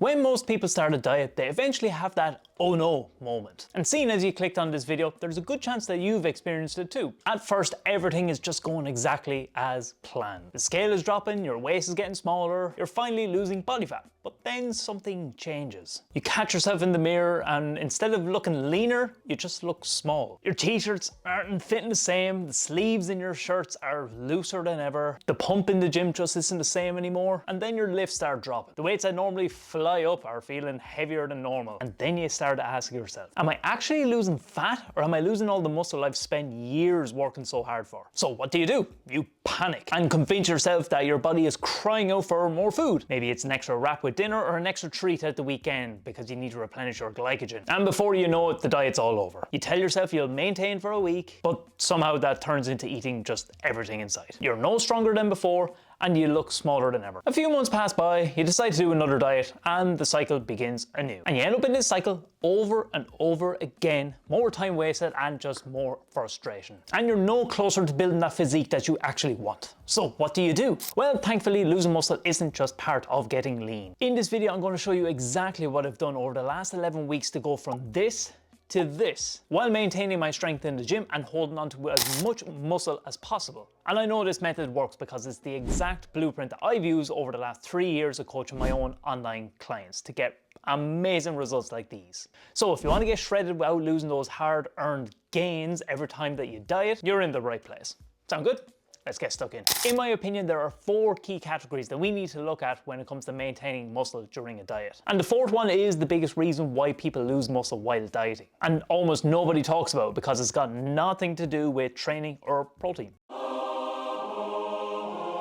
When most people start a diet, they eventually have that oh no moment. And seeing as you clicked on this video, there's a good chance that you've experienced it too. At first, everything is just going exactly as planned. The scale is dropping, your waist is getting smaller, you're finally losing body fat. But then something changes. You catch yourself in the mirror and instead of looking leaner, you just look small. Your t-shirts aren't fitting the same, the sleeves in your shirts are looser than ever, the pump in the gym just isn't the same anymore, and then your lifts start dropping. The weights that normally fly up are feeling heavier than normal, and then you start asking yourself, am I actually losing fat or am I losing all the muscle I've spent years working so hard for? So what do? You panic and convince yourself that your body is crying out for more food. Maybe it's an extra wrap with dinner or an extra treat at the weekend because you need to replenish your glycogen. And before you know it, the diet's all over. You tell yourself you'll maintain for a week, but somehow that turns into eating just everything in sight. You're no stronger than before, and you look smaller than ever. A few months pass by, you decide to do another diet, and the cycle begins anew. And you end up in this cycle over and over again, more time wasted and just more frustration. And you're no closer to building that physique that you actually want. So what do? Well, thankfully, losing muscle isn't just part of getting lean. In this video, I'm going to show you exactly what I've done over the last 11 weeks to go from this to this, while maintaining my strength in the gym and holding on to as much muscle as possible. And I know this method works because it's the exact blueprint that I've used over the last 3 years of coaching my own online clients to get amazing results like these. So if you want to get shredded without losing those hard-earned gains every time that you diet, you're in the right place. Sound good? Let's get stuck in. In my opinion, there are 4 key categories that we need to look at when it comes to maintaining muscle during a diet. And the 4th one is the biggest reason why people lose muscle while dieting. And almost nobody talks about it because it's got nothing to do with training or protein.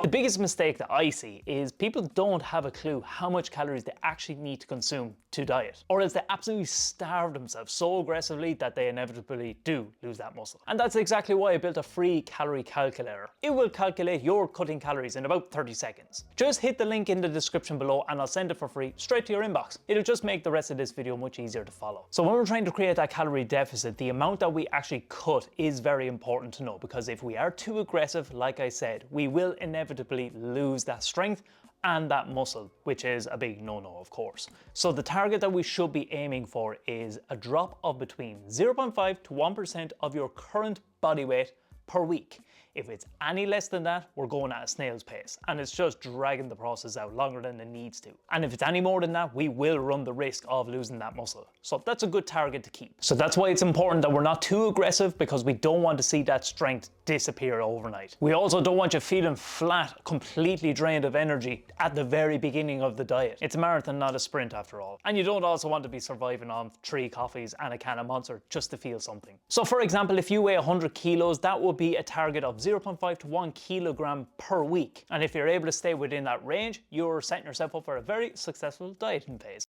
The biggest mistake that I see is people don't have a clue how much calories they actually need to consume to diet, or else they absolutely starve themselves so aggressively that they inevitably do lose that muscle. And that's exactly why I built a free calorie calculator. It will calculate your cutting calories in about 30 seconds. Just hit the link in the description below and I'll send it for free straight to your inbox. It'll just make the rest of this video much easier to follow. So when we're trying to create that calorie deficit, the amount that we actually cut is very important to know, because if we are too aggressive, like I said, we will inevitably lose that strength and that muscle, which is a big no-no, of course. So the target that we should be aiming for is a drop of between 0.5 to 1% of your current body weight per week. If it's any less than that, we're going at a snail's pace, and it's just dragging the process out longer than it needs to. And if it's any more than that, we will run the risk of losing that muscle. So that's a good target to keep. So that's why it's important that we're not too aggressive, because we don't want to see that strength disappear overnight. We also don't want you feeling flat, completely drained of energy at the very beginning of the diet. It's a marathon, not a sprint after all. And you don't also want to be surviving on 3 coffees and a can of Monster just to feel something. So for example, if you weigh 100 kilos, that would be a target of 0.5 to 1 kilogram per week. And if you're able to stay within that range, you're setting yourself up for a very successful dieting phase.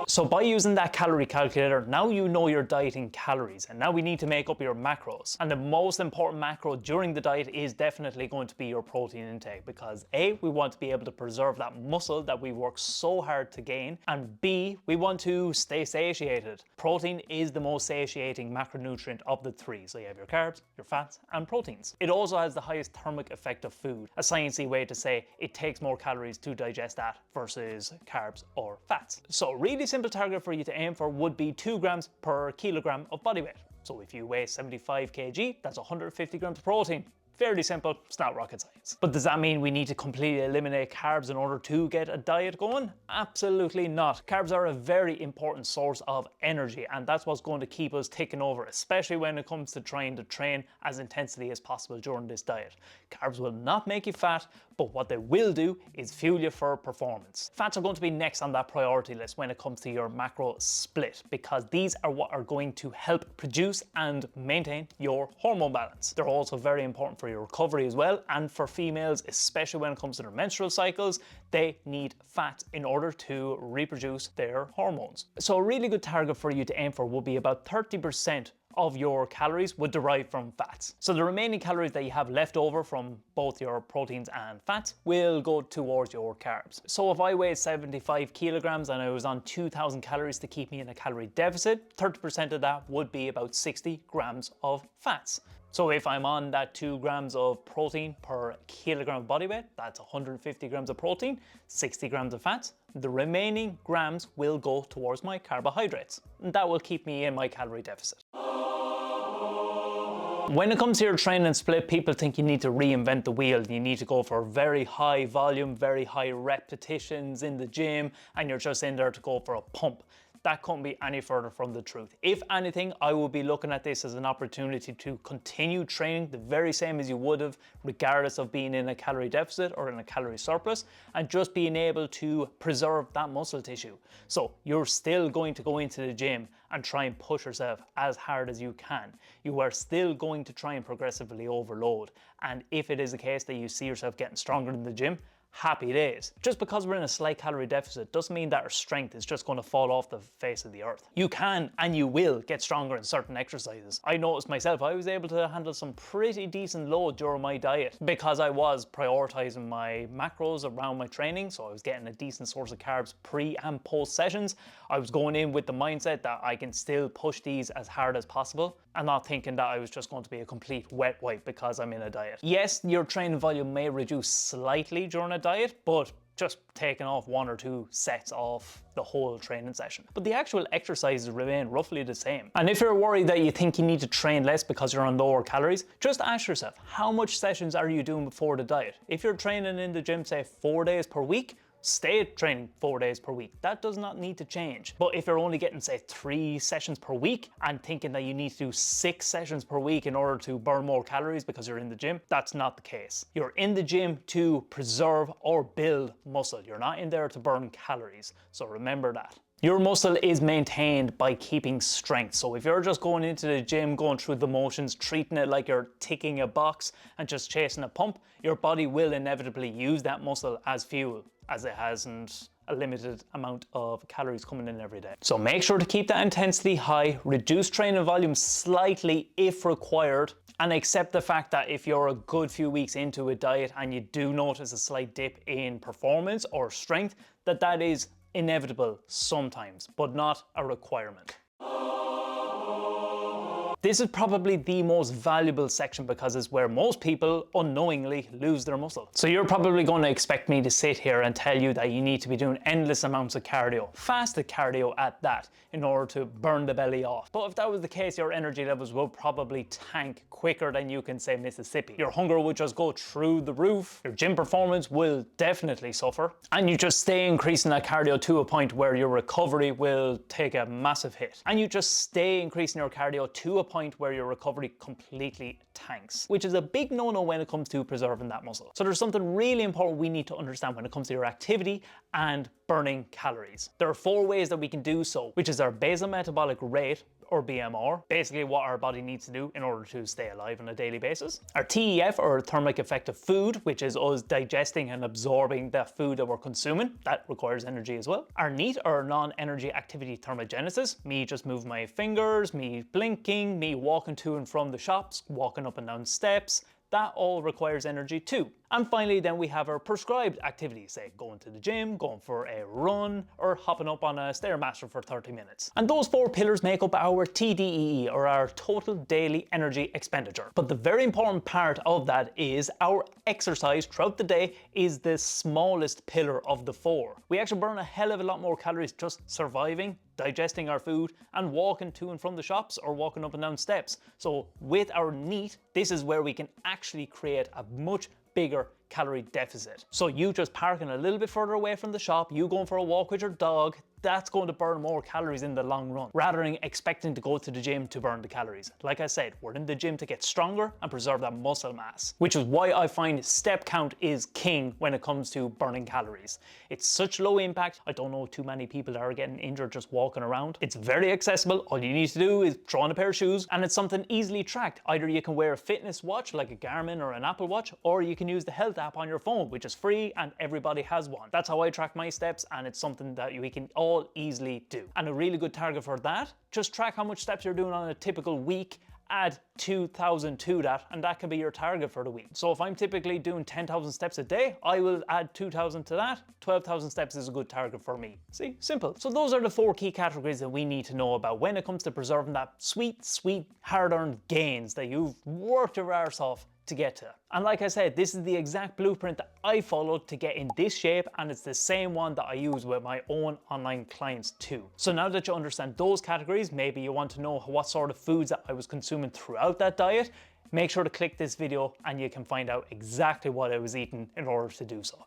So by using that calorie calculator, now you know your dieting calories, and now we need to make up your macros. And the most important macro during the diet is definitely going to be your protein intake, because A, we want to be able to preserve that muscle that we work so hard to gain, and B, we want to stay satiated. Protein is the most satiating macronutrient of the 3. So you have your carbs, your fats, and proteins. It also has the highest thermic effect of food, a sciencey way to say it takes more calories to digest that versus carbs or fats. So really simple target for you to aim for would be 2 grams per kilogram of body weight. So if you weigh 75 kg, that's 150 grams of protein. Fairly simple, it's not rocket science. But does that mean we need to completely eliminate carbs in order to get a diet going? Absolutely not. Carbs are a very important source of energy, and that's what's going to keep us ticking over, especially when it comes to trying to train as intensely as possible during this diet. Carbs will not make you fat, but what they will do is fuel you for performance. Fats are going to be next on that priority list when it comes to your macro split, because these are what are going to help produce and maintain your hormone balance. They're also very important for your recovery as well, and for females, especially when it comes to their menstrual cycles, they need fat in order to reproduce their hormones. So a really good target for you to aim for would be about 30% of your calories would derive from fats. So the remaining calories that you have left over from both your proteins and fats will go towards your carbs. So if I weighed 75 kilograms and I was on 2,000 calories to keep me in a calorie deficit, 30% of that would be about 60 grams of fats. So if I'm on that 2 grams of protein per kilogram of body weight, that's 150 grams of protein, 60 grams of fats. The remaining grams will go towards my carbohydrates. And that will keep me in my calorie deficit. When it comes to your training split, people think you need to reinvent the wheel. You need to go for very high volume, very high repetitions in the gym, and you're just in there to go for a pump. That couldn't be any further from the truth. If anything, I will be looking at this as an opportunity to continue training the very same as you would have, regardless of being in a calorie deficit or in a calorie surplus, and just being able to preserve that muscle tissue. So you're still going to go into the gym and try and push yourself as hard as you can. You are still going to try and progressively overload. And if it is the case that you see yourself getting stronger in the gym, happy days. Just because we're in a slight calorie deficit doesn't mean that our strength is just going to fall off the face of the earth. You can and you will get stronger in certain exercises. I noticed myself, I was able to handle some pretty decent load during my diet because I was prioritizing my macros around my training, so I was getting a decent source of carbs pre and post sessions. I was going in with the mindset that I can still push these as hard as possible and not thinking that I was just going to be a complete wet wipe because I'm in a diet. Yes, your training volume may reduce slightly during a diet, but just taking off 1 or 2 sets off the whole training session. But the actual exercises remain roughly the same. And if you're worried that you think you need to train less because you're on lower calories, just ask yourself, how much sessions are you doing before the diet? If you're training in the gym, say 4 days per week, stay training 4 days per week. That does not need to change. But if you're only getting, say, 3 sessions per week and thinking that you need to do 6 sessions per week in order to burn more calories because you're in the gym, that's not the case. You're in the gym to preserve or build muscle. You're not in there to burn calories. So remember that. Your muscle is maintained by keeping strength. So if you're just going into the gym, going through the motions, treating it like you're ticking a box and just chasing a pump, your body will inevitably use that muscle as fuel, as it hasn't a limited amount of calories coming in every day. So make sure to keep that intensity high, reduce training volume slightly if required, and accept the fact that if you're a good few weeks into a diet and you do notice a slight dip in performance or strength, that is inevitable sometimes, but not a requirement. This is probably the most valuable section because it's where most people unknowingly lose their muscle. So you're probably going to expect me to sit here and tell you that you need to be doing endless amounts of cardio, fasted cardio at that, in order to burn the belly off. But if that was the case, your energy levels will probably tank quicker than you can say Mississippi. Your hunger would just go through the roof, your gym performance will definitely suffer, and you just stay increasing that cardio to a point where your recovery will take a massive hit. And you just stay increasing your cardio to a point where your recovery completely tanks, which is a big no-no when it comes to preserving that muscle. So there's something really important we need to understand when it comes to your activity and burning calories. There are 4 ways that we can do so, which is our basal metabolic rate, or BMR, basically what our body needs to do in order to stay alive on a daily basis. Our TEF, or thermic effect of food, which is us digesting and absorbing the food that we're consuming. That requires energy as well. Our NEAT, or non-energy activity thermogenesis, me just moving my fingers, me blinking, me walking to and from the shops, walking up and down steps. That all requires energy too. And finally, then we have our prescribed activities, say going to the gym, going for a run, or hopping up on a Stairmaster for 30 minutes. And those 4 pillars make up our TDEE, or our total daily energy expenditure. But the very important part of that is our exercise throughout the day is the smallest pillar of the 4. We actually burn a hell of a lot more calories just surviving, digesting our food, and walking to and from the shops or walking up and down steps. So with our NEAT, this is where we can actually create a much bigger calorie deficit. So you just parking a little bit further away from the shop, you going for a walk with your dog, that's going to burn more calories in the long run, rather than expecting to go to the gym to burn the calories. Like I said, we're in the gym to get stronger and preserve that muscle mass, which is why I find step count is king when it comes to burning calories. It's such low impact. I don't know too many people that are getting injured just walking around. It's very accessible. All you need to do is throw on a pair of shoes, and it's something easily tracked. Either you can wear a fitness watch like a Garmin or an Apple Watch, or you can use the health app on your phone, which is free and everybody has one. That's how I track my steps, and it's something that we can all easily do. And a really good target for that, just track how much steps you're doing on a typical week add 2,000 to that, and that can be your target for the week. So if I'm typically doing 10,000 steps a day, I will add 2,000 to that. 12,000 steps is a good target for me. See, simple. So those are the 4 key categories that we need to know about when it comes to preserving that sweet, hard-earned gains that you've worked your arse off to get to. And like I said, this is the exact blueprint that I followed to get in this shape, and it's the same one that I use with my own online clients too. So now that you understand those categories, maybe you want to know what sort of foods that I was consuming throughout that diet, make sure to click this video and you can find out exactly what I was eating in order to do so.